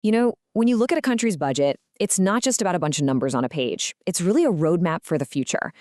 When you look at a country's budget, it's not just about a bunch of numbers on a page. It's really a roadmap for the future.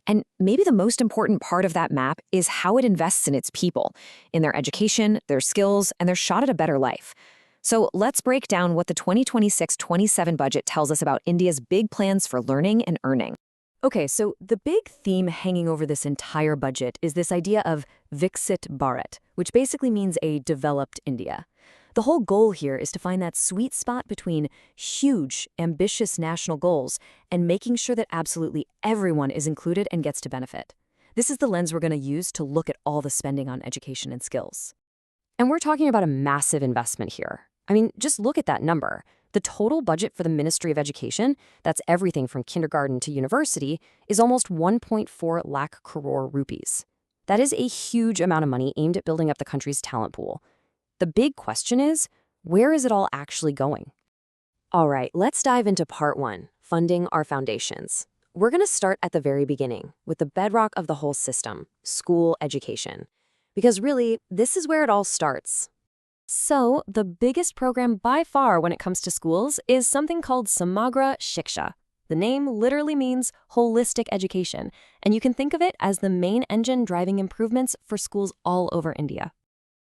And maybe the most important part of that map is how it invests in its people, in their education, their skills, and their shot at a better life. So let's break down what the 2026-27 budget tells us about India's big plans for learning and earning. Okay, so the big theme hanging over this entire budget is this idea of Viksit Bharat, which basically means a developed India. The whole goal here is to find that sweet spot between huge, ambitious national goals and making sure that absolutely everyone is included and gets to benefit. This is the lens we're going to use to look at all the spending on education and skills. And we're talking about a massive investment here. I mean, just look at that number. The total budget for the Ministry of Education, that's everything from kindergarten to university, is almost 1.4 lakh crore rupees. That is a huge amount of money aimed at building up the country's talent pool. The big question is, where is it all actually going? All right, let's dive into part one, funding our foundations. We're going to start at the very beginning, with the bedrock of the whole system, school education. Because really, this is where it all starts. So, the biggest program by far when it comes to schools is something called Samagra Shiksha. The name literally means holistic education, and you can think of it as the main engine driving improvements for schools all over India.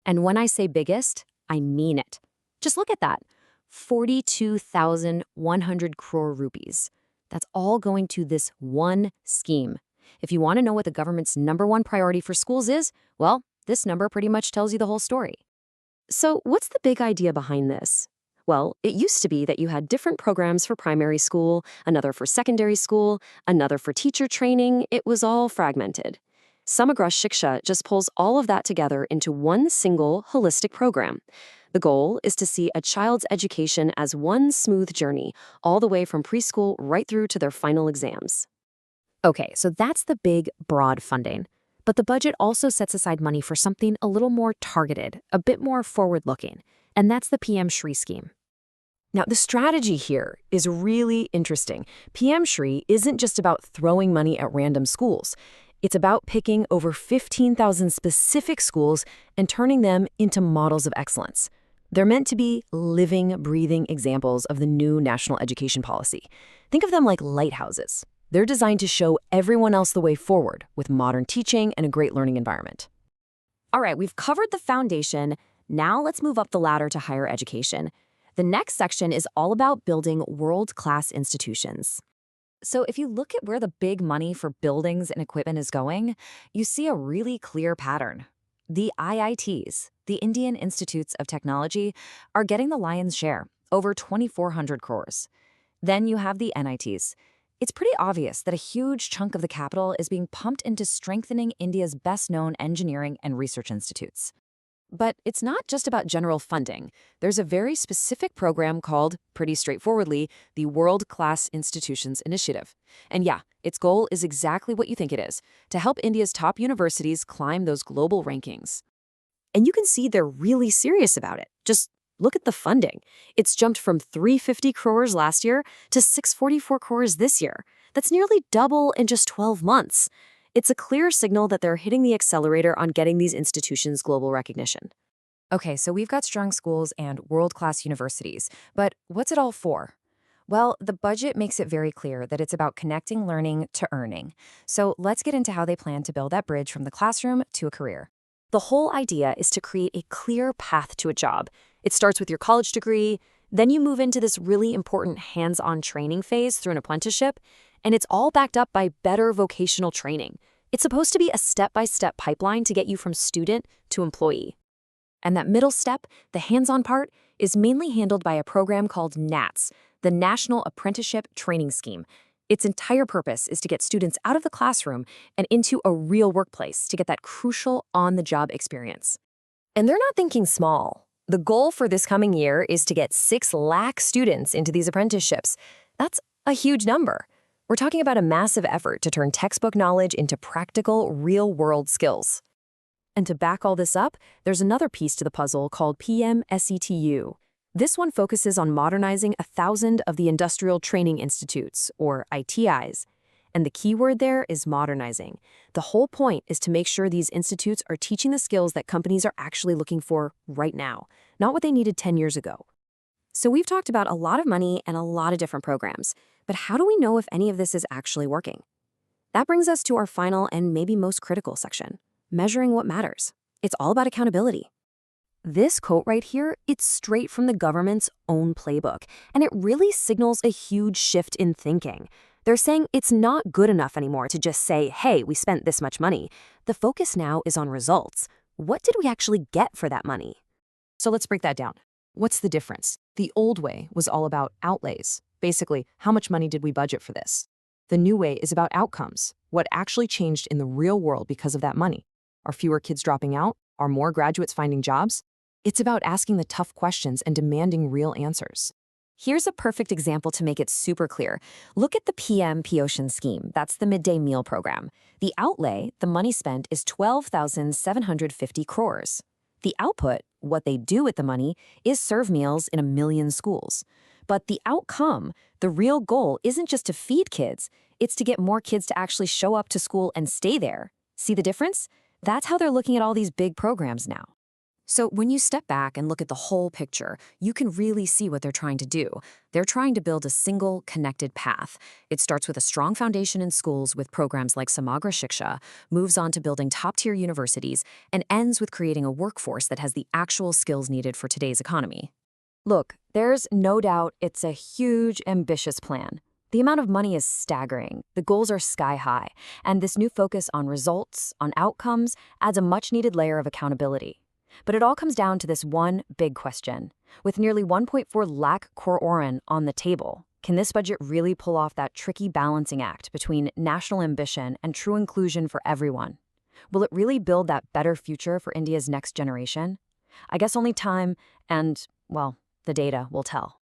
And when I say biggest, I mean it. Just look at that. 42,100 crore rupees. That's all going to this one scheme. If you want to know what the government's #1 priority for schools is, well, this number pretty much tells you the whole story. So what's the big idea behind this? Well, it used to be that you had different programs for primary school, another for secondary school, another for teacher training. It was all fragmented. Samagra Shiksha just pulls all of that together into one single holistic program. The goal is to see a child's education as one smooth journey, all the way from preschool right through to their final exams. Okay, so that's the big, broad funding. But the budget also sets aside money for something a little more targeted, a bit more forward-looking, and that's the PM Shri scheme. Now, the strategy here is really interesting. PM Shri isn't just about throwing money at random schools. It's about picking over 15,000 specific schools and turning them into models of excellence. They're meant to be living, breathing examples of the new national education policy. Think of them like lighthouses. They're designed to show everyone else the way forward with modern teaching and a great learning environment. All right, we've covered the foundation. Now let's move up the ladder to higher education. The next section is all about building world-class institutions. So if you look at where the big money for buildings and equipment is going, you see a really clear pattern. The IITs, the Indian Institutes of Technology, are getting the lion's share, over 2,400 crores. Then you have the NITs. It's pretty obvious that a huge chunk of the capital is being pumped into strengthening India's best-known engineering and research institutes. But it's not just about general funding. There's a very specific program called, pretty straightforwardly, the World Class Institutions Initiative. And yeah, its goal is exactly what you think it is, to help India's top universities climb those global rankings. And you can see they're really serious about it. Just look at the funding. It's jumped from 350 crores last year to 644 crores this year. That's nearly double in just 12 months. It's a clear signal that they're hitting the accelerator on getting these institutions global recognition. Okay, so we've got strong schools and world-class universities, but what's it all for? Well, the budget makes it very clear that it's about connecting learning to earning. So let's get into how they plan to build that bridge from the classroom to a career. The whole idea is to create a clear path to a job. It starts with your college degree, then you move into this really important hands-on training phase through an apprenticeship, and it's all backed up by better vocational training. It's supposed to be a step-by-step pipeline to get you from student to employee. And that middle step, the hands-on part, is mainly handled by a program called NATS, the National Apprenticeship Training Scheme. Its entire purpose is to get students out of the classroom and into a real workplace to get that crucial on-the-job experience. And they're not thinking small. The goal for this coming year is to get 6 lakh students into these apprenticeships. That's a huge number. We're talking about a massive effort to turn textbook knowledge into practical, real-world skills. And to back all this up, there's another piece to the puzzle called PM-SETU. This one focuses on modernizing 1,000 of the Industrial Training Institutes, or ITIs. And the key word there is modernizing. The whole point is to make sure these institutes are teaching the skills that companies are actually looking for right now, not what they needed 10 years ago. So we've talked about a lot of money and a lot of different programs, but how do we know if any of this is actually working? That brings us to our final and maybe most critical section, measuring what matters. It's all about accountability. This quote right here, it's straight from the government's own playbook, and it really signals a huge shift in thinking. They're saying it's not good enough anymore to just say, hey, we spent this much money. The focus now is on results. What did we actually get for that money? So let's break that down. What's the difference? The old way was all about outlays. Basically, how much money did we budget for this? The new way is about outcomes. What actually changed in the real world because of that money? Are fewer kids dropping out? Are more graduates finding jobs? It's about asking the tough questions and demanding real answers. Here's a perfect example to make it super clear. Look at the PM-POcean scheme. That's the midday meal program. The outlay, the money spent, is 12,750 crores. The output, what they do with the money, is serve meals in 1 million schools. But the outcome, the real goal, isn't just to feed kids. It's to get more kids to actually show up to school and stay there. See the difference? That's how they're looking at all these big programs now. So when you step back and look at the whole picture, you can really see what they're trying to do. They're trying to build a single, connected path. It starts with a strong foundation in schools with programs like Samagra Shiksha, moves on to building top-tier universities, and ends with creating a workforce that has the actual skills needed for today's economy. Look, there's no doubt it's a huge, ambitious plan. The amount of money is staggering, the goals are sky high, and this new focus on results, on outcomes, adds a much-needed layer of accountability. But it all comes down to this one big question. With nearly 1.4 lakh crore on the table, can this budget really pull off that tricky balancing act between national ambition and true inclusion for everyone? Will it really build that better future for India's next generation? I guess only time and, well, the data will tell.